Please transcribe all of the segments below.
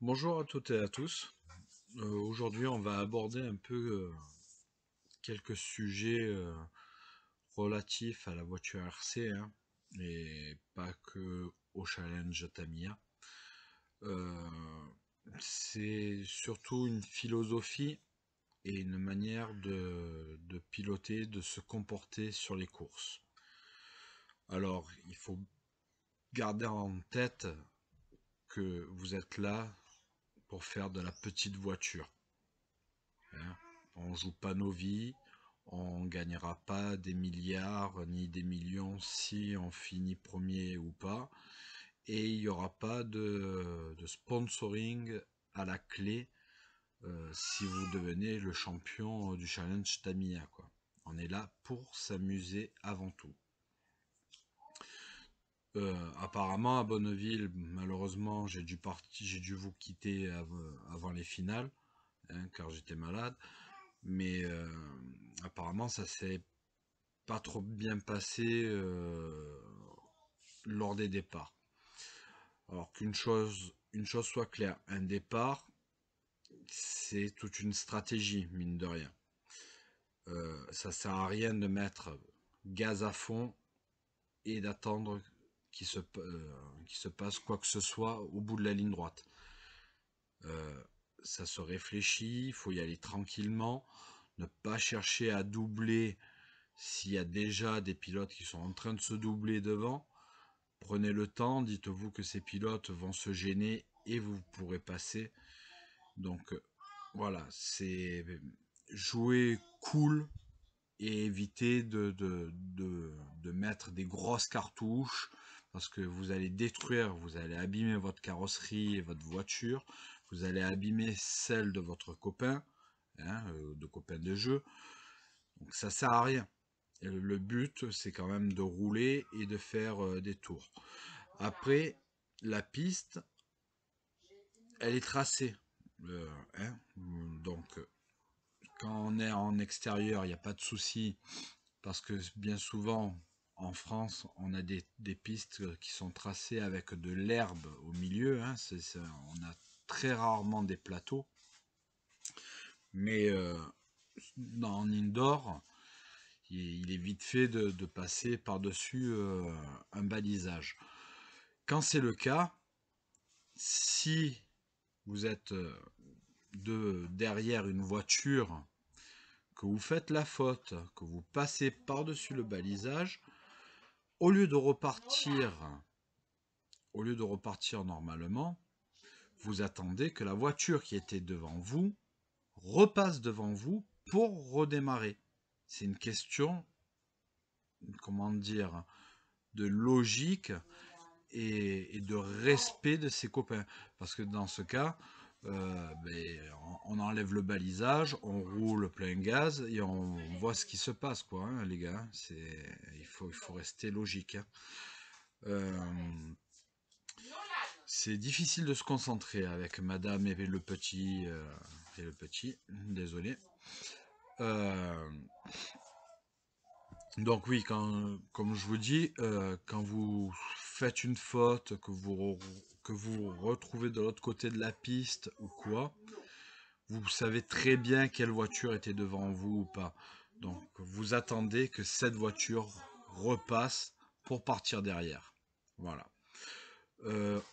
Bonjour à toutes et à tous. Aujourd'hui, on va aborder un peu quelques sujets relatifs à la voiture RC, hein, et pas que au challenge Tamiya. Euh, c'est surtout une philosophie et une manière de piloter, de se comporter sur les courses. Alors, il faut garder en tête que vous êtes là pour faire de la petite voiture, hein. On joue pas nos vies, on gagnera pas des milliards ni des millions si on finit premier ou pas, et il n'y aura pas de sponsoring à la clé si vous devenez le champion du challenge Tamiya, quoi. On est là pour s'amuser avant tout. Apparemment à Bonneville, malheureusement, j'ai dû vous quitter avant les finales, hein, car j'étais malade. Mais apparemment, ça s'est pas trop bien passé lors des départs. Alors une chose soit claire, un départ, c'est toute une stratégie, mine de rien. Ça sert à rien de mettre gaz à fond et d'attendre qu'il se passe quoi que ce soit au bout de la ligne droite. Euh, Ça se réfléchit, il faut y aller tranquillement, ne pas chercher à doubler s'il y a déjà des pilotes qui sont en train de se doubler devant. Prenez le temps, dites-vous que ces pilotes vont se gêner et vous pourrez passer. Donc voilà, c'est jouer cool et éviter de mettre des grosses cartouches parce que vous allez détruire, vous allez abîmer votre carrosserie et votre voiture, vous allez abîmer celle de votre copain, hein, de copain de jeu. Donc ça sert à rien. Et le but, c'est quand même de rouler et de faire des tours. Après, la piste, elle est tracée. Hein, donc, quand on est en extérieur, il n'y a pas de souci, parce que bien souvent, en France, on a des pistes qui sont tracées avec de l'herbe au milieu, hein, on a très rarement des plateaux. Mais en indoor, il est vite fait de passer par-dessus un balisage. Quand c'est le cas, si vous êtes derrière une voiture, que vous faites la faute, que vous passez par-dessus le balisage, au lieu de repartir, au lieu de repartir normalement, vous attendez que la voiture qui était devant vous repasse devant vous pour redémarrer. C'est une question, comment dire, de logique et de respect de ses copains. Parce que dans ce cas, on enlève le balisage, on roule plein gaz et on voit ce qui se passe, quoi, hein, les gars. Il faut rester logique, hein. Euh, c'est difficile de se concentrer avec madame et le petit, désolé. Euh, Donc oui, comme je vous dis, quand vous faites une faute, que vous retrouvez de l'autre côté de la piste ou quoi, vous savez très bien quelle voiture était devant vous ou pas. Donc vous attendez que cette voiture repasse pour partir derrière. Voilà.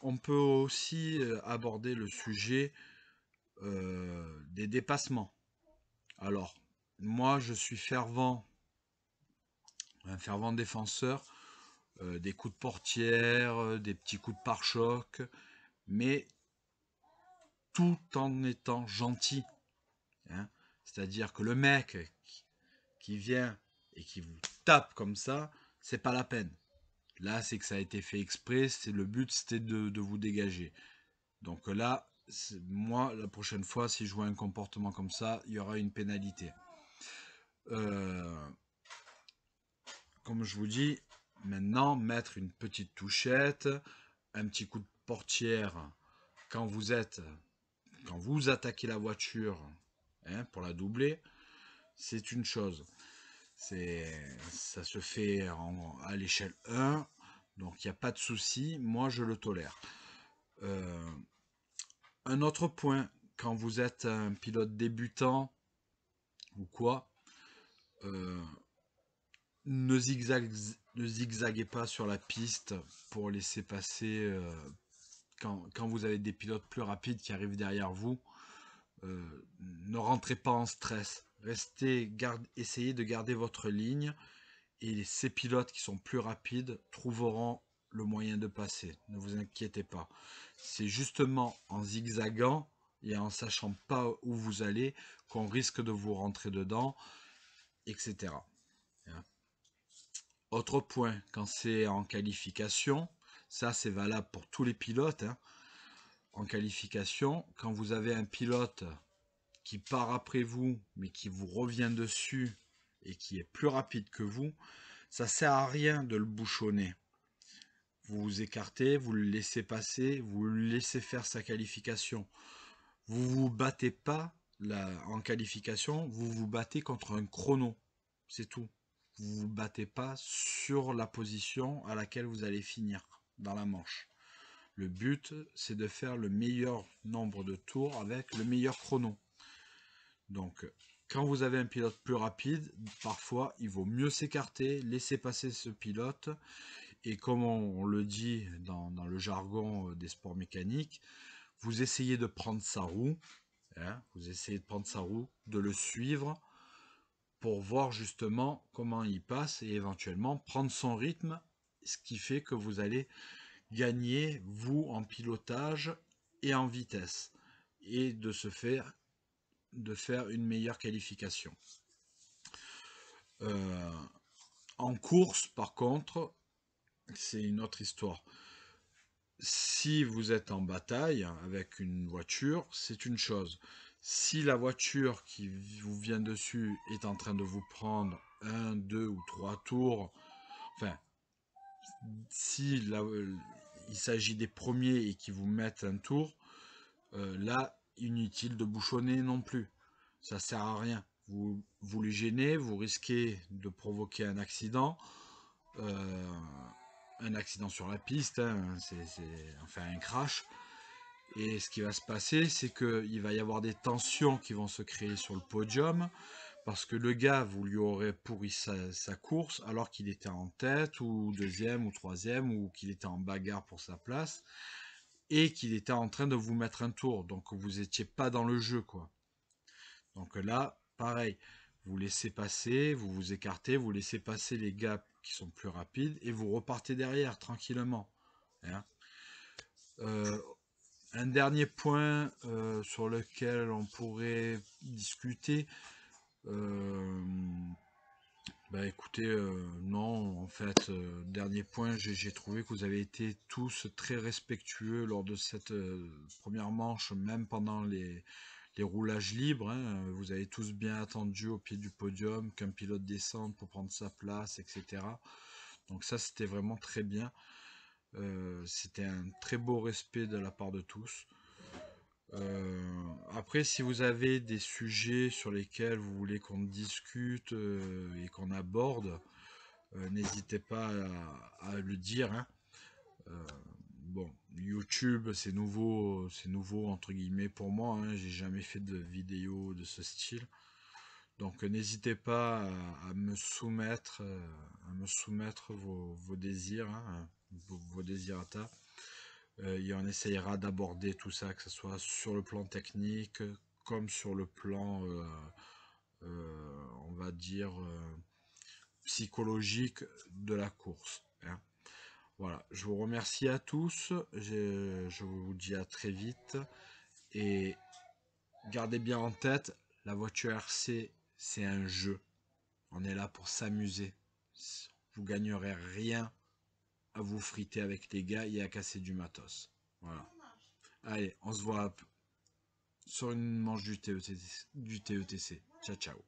On peut aussi aborder le sujet des dépassements. Alors, moi je suis un fervent défenseur des coups de portière, des petits coups de pare-choc, mais tout en étant gentil, hein. C'est-à-dire que le mec qui vient et qui vous tape comme ça, c'est pas la peine. Là, c'est que ça a été fait exprès, c'est le but, c'était de vous dégager. Donc là, moi, la prochaine fois, si je vois un comportement comme ça, il y aura une pénalité. Euh, Comme je vous dis, maintenant, mettre une petite touchette, un petit coup de portière quand quand vous attaquez la voiture, hein, pour la doubler, c'est une chose. Ça se fait à l'échelle 1, donc il n'y a pas de souci, moi je le tolère. Euh, Un autre point, quand vous êtes un pilote débutant ou quoi, ne zigzaguez pas sur la piste pour laisser passer quand vous avez des pilotes plus rapides qui arrivent derrière vous. Ne rentrez pas en stress. Essayez de garder votre ligne et ces pilotes qui sont plus rapides trouveront le moyen de passer. Ne vous inquiétez pas. C'est justement en zigzagant et en sachant pas où vous allez qu'on risque de vous rentrer dedans, etc. Autre point, quand c'est en qualification, ça c'est valable pour tous les pilotes, hein. En qualification, quand vous avez un pilote qui part après vous, mais qui vous revient dessus et qui est plus rapide que vous, ça sert à rien de le bouchonner. Vous vous écartez, vous le laissez passer, vous le laissez faire sa qualification. Vous vous battez pas en qualification, vous vous battez contre un chrono. C'est tout. Vous vous battez pas sur la position à laquelle vous allez finir dans la manche. Le but, c'est de faire le meilleur nombre de tours avec le meilleur chrono. Donc, quand vous avez un pilote plus rapide, parfois, il vaut mieux s'écarter, laisser passer ce pilote. Et comme on le dit dans le jargon des sports mécaniques, vous essayez de prendre sa roue, hein, vous essayez de prendre sa roue, de le suivre pour voir justement comment il passe et éventuellement prendre son rythme, ce qui fait que vous allez gagner, vous, en pilotage et en vitesse, et de faire une meilleure qualification. En course, par contre, c'est une autre histoire. Si vous êtes en bataille avec une voiture, c'est une chose. Si la voiture qui vous vient dessus est en train de vous prendre 1, 2 ou 3 tours, enfin, si il s'agit des premiers et qui vous mettent un tour, là, inutile de bouchonner non plus. Ça sert à rien. Vous les gênez, vous risquez de provoquer un accident sur la piste, hein, enfin un crash. Et ce qui va se passer, c'est qu'il va y avoir des tensions qui vont se créer sur le podium, parce que le gars, vous lui aurez pourri sa course, alors qu'il était en tête, ou deuxième, ou troisième, ou qu'il était en bagarre pour sa place, et qu'il était en train de vous mettre un tour, donc vous n'étiez pas dans le jeu, quoi. Donc là, pareil, vous laissez passer, vous vous écartez, vous laissez passer les gars qui sont plus rapides, et vous repartez derrière, tranquillement. Hein. Un dernier point sur lequel on pourrait discuter, écoutez, non, en fait, dernier point, j'ai trouvé que vous avez été tous très respectueux lors de cette première manche, même pendant les roulages libres, hein. Vous avez tous bien attendu au pied du podium qu'un pilote descende pour prendre sa place, etc. Donc ça, c'était vraiment très bien. C'était un très beau respect de la part de tous. Après, si vous avez des sujets sur lesquels vous voulez qu'on discute et qu'on aborde, n'hésitez pas à le dire, hein. Bon, YouTube, c'est nouveau entre guillemets pour moi, hein. J'ai jamais fait de vidéo de ce style. Donc n'hésitez pas à me soumettre, vos désirs, hein, vos désirata. Et on essayera d'aborder tout ça, que ce soit sur le plan technique, comme sur le plan, on va dire, psychologique de la course, hein. Voilà, je vous remercie à tous, je vous dis à très vite, et gardez bien en tête, la voiture RC, c'est un jeu. On est là pour s'amuser. Vous gagnerez rien à vous friter avec les gars et à casser du matos. Voilà. Allez, on se voit sur une manche du TETC. Ciao, ciao.